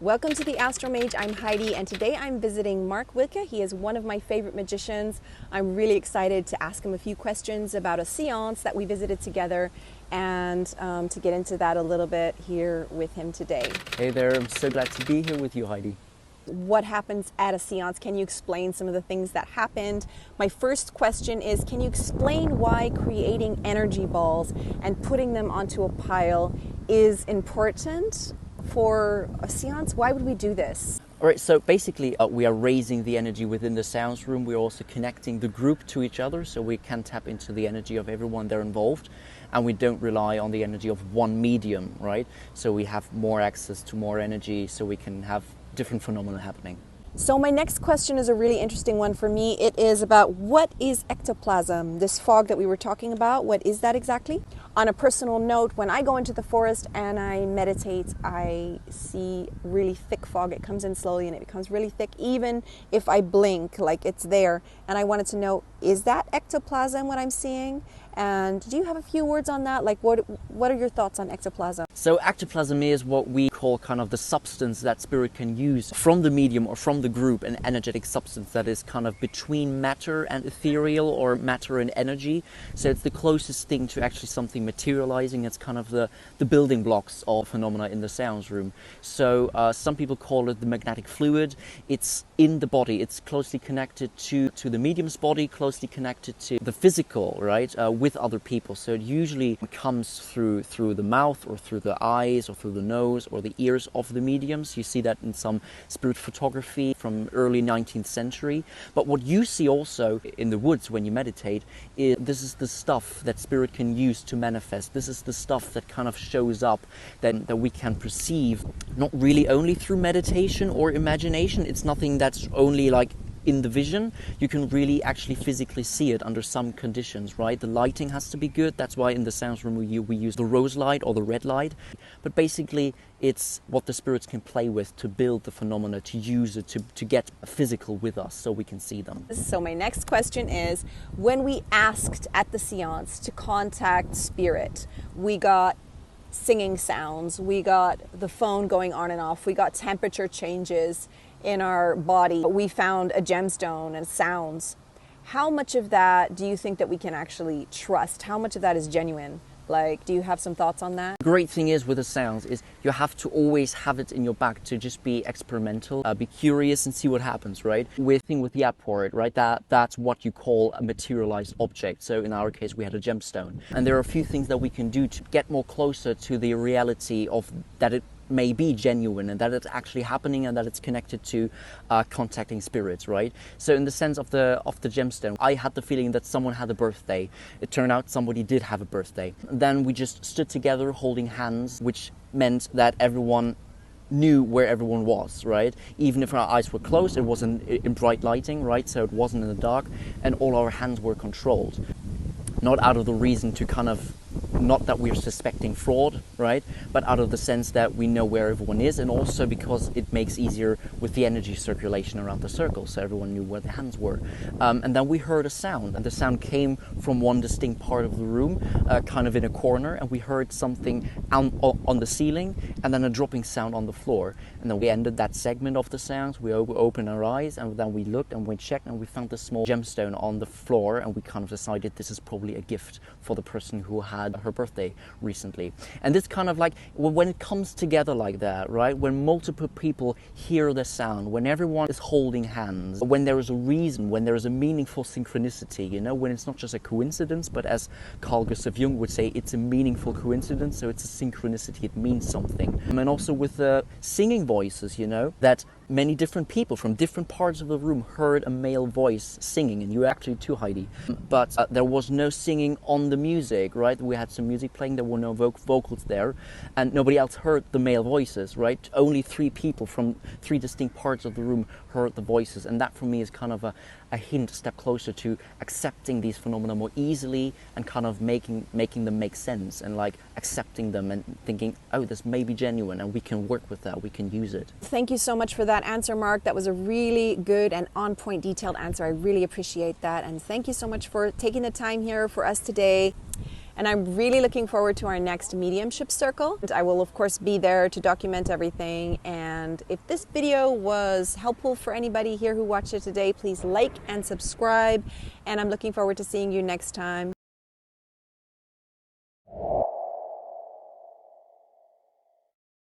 Welcome to the Astral Mage. I'm Heidi, and today I'm visiting Mark Wilke. He is one of my favorite magicians. I'm really excited to ask him a few questions about a seance that we visited together and to get into that a little bit here with him today. Hey there, I'm so glad to be here with you, Heidi. What happens at a seance? Can you explain some of the things that happened? My first question is, can you explain why creating energy balls and putting them onto a pile is important for a seance? Why would we do this? All right, so basically we are raising the energy within the sounds room. We're also connecting the group to each other so we can tap into the energy of everyone there involved. And we don't rely on the energy of one medium, right? So we have more access to more energy so we can have different phenomena happening. So my next question is a really interesting one for me. It is about, what is ectoplasm, this fog that we were talking about? What is that exactly? On a personal note, when I go into the forest and I meditate, I see really thick fog. It comes in slowly and it becomes really thick, even if I blink, like it's there. And I wanted to know, is that ectoplasm what I'm seeing? And do you have a few words on that? Like, what are your thoughts on ectoplasm? So ectoplasm is what we call kind of the substance that spirit can use from the medium or from the group, an energetic substance that is kind of between matter and ethereal, or matter and energy. So it's the closest thing to actually something materializing. It's kind of the building blocks of phenomena in the sounds room. So some people call it the magnetic fluid. It's in the body. It's closely connected to the medium's body, closely connected to the physical, right, with other people. So it usually comes through the mouth or through the eyes or through the nose or the ears of the mediums. You see that in some spirit photography from early 19th century. But what you see also in the woods when you meditate is this is the stuff that spirit can use to manifest. This is the stuff that kind of shows up that we can perceive, not really only through meditation or imagination. It's nothing that's only like in the vision. You can really actually physically see it under some conditions, right? The lighting has to be good. That's why in the sounds room we use the rose light or the red light. But basically it's what the spirits can play with to build the phenomena, to use it, to get physical with us so we can see them. So my next question is, when we asked at the seance to contact spirit, we got singing sounds, we got the phone going on and off, we got temperature changes in our body, we found a gemstone and sounds. How much of that do you think that we can actually trust? How much of that is genuine? Like, do you have some thoughts on that? The great thing is with the sounds is you have to always have it in your back to just be experimental, be curious and see what happens, right? With the apport, right? That's what you call a materialized object. So in our case, we had a gemstone. And there are a few things that we can do to get more closer to the reality of that it may be genuine and that it's actually happening and that it's connected to contacting spirits, right? So in the sense of the gemstone, I had the feeling that someone had a birthday. It turned out somebody did have a birthday. And then we just stood together holding hands, which meant that everyone knew where everyone was, right? Even if our eyes were closed, it wasn't in bright lighting, right? So it wasn't in the dark, and all our hands were controlled. Not out of the reason to kind of, not that we're suspecting fraud, right? But out of the sense that we know where everyone is, and also because it makes easier with the energy circulation around the circle, so everyone knew where the hands were. And then we heard a sound, and the sound came from one distinct part of the room, kind of in a corner, and we heard something on the ceiling, and then a dropping sound on the floor. And then we ended that segment of the sounds, we opened our eyes, and then we looked and we checked, and we found the small gemstone on the floor, and we kind of decided this is probably a gift for the person who had her birthday recently. And this kind of like, when it comes together like that, right, when multiple people hear the sound, when everyone is holding hands, when there is a reason, when there is a meaningful synchronicity, you know, when it's not just a coincidence, but as Carl Gustav Jung would say, it's a meaningful coincidence, so it's a synchronicity, it means something. And also with the singing voices, you know, that many different people from different parts of the room heard a male voice singing, and you actually too, Heidi. But there was no singing on the music, right? We had some music playing, there were no vocals there, and nobody else heard the male voices, right? Only 3 people from 3 distinct parts of the room heard the voices, and that for me is kind of a hint, a step closer to accepting these phenomena more easily and kind of making them make sense, and like accepting them and thinking, oh, this may be genuine and we can work with that, we can use it. Thank you so much for that answer, Mark. That was a really good and on-point detailed answer. I really appreciate that, and thank you so much for taking the time here for us today. And I'm really looking forward to our next mediumship circle. I will of course be there to document everything. And if this video was helpful for anybody here who watched it today, please like and subscribe. And I'm looking forward to seeing you next time.